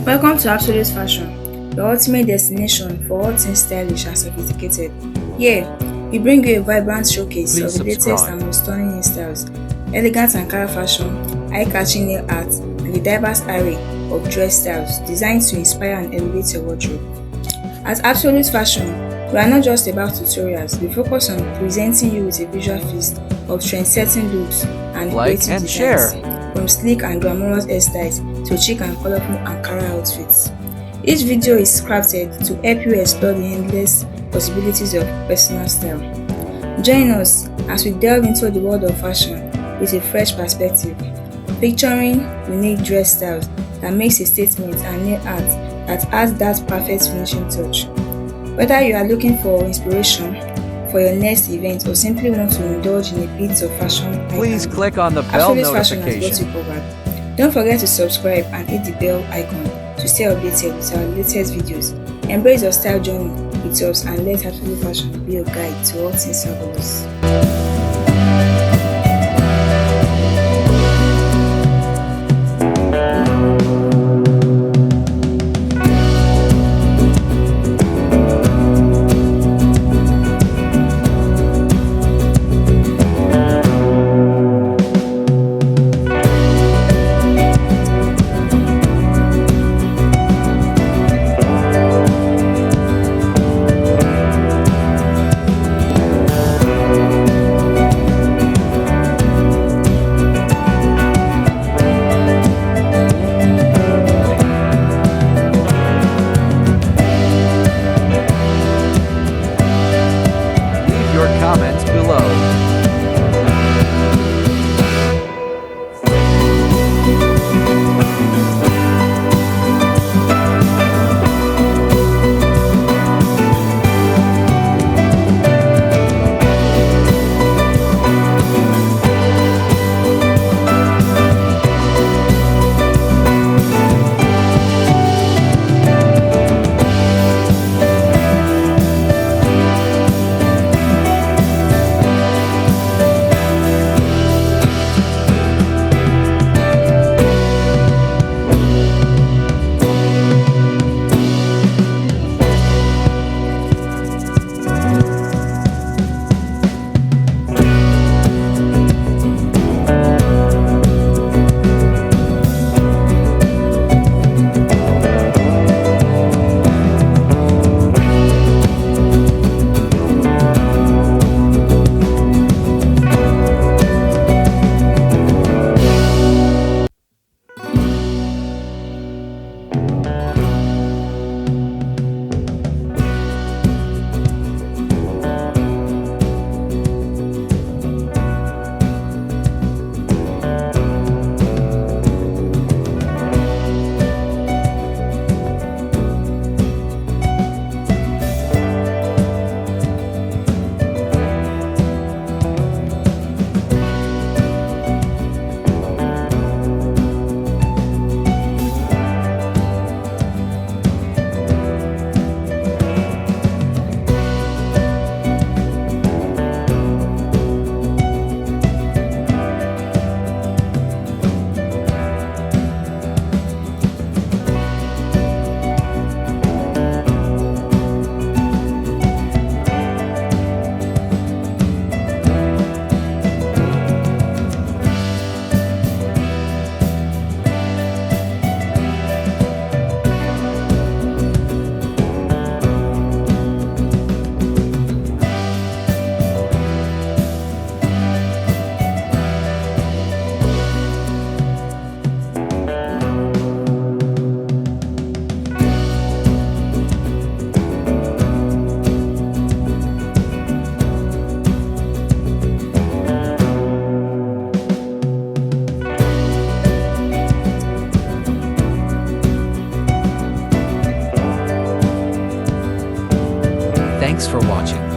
Welcome to Absolute Fashion, your ultimate destination for all things stylish and sophisticated. Here, we bring you a vibrant showcase of the latest and most stunning hairstyles, elegant Ankara fashion, eye-catching nail art, and a diverse array of dress styles designed to inspire and elevate your wardrobe. At Absolute Fashion, we are not just about tutorials, we focus on presenting you with a visual feast of trend-setting looks and creative designs, from sleek and glamorous hairstyles to chic and colorful Ankara outfits. Each video is crafted to help you explore the endless possibilities of personal style. Join us as we delve into the world of fashion with a fresh perspective, featuring unique dress styles that makes a statement and nail art that adds that perfect finishing touch. Whether you are looking for inspiration for your next event or simply want to indulge in a bit of fashion, please click on the bell notification. Fashion has got you covered. Don't forget to subscribe and hit the bell icon to stay updated with our latest videos. Embrace your style journey with us and let Absolute Fashion be your guide to all things fabulous. Comments below. Thanks for watching.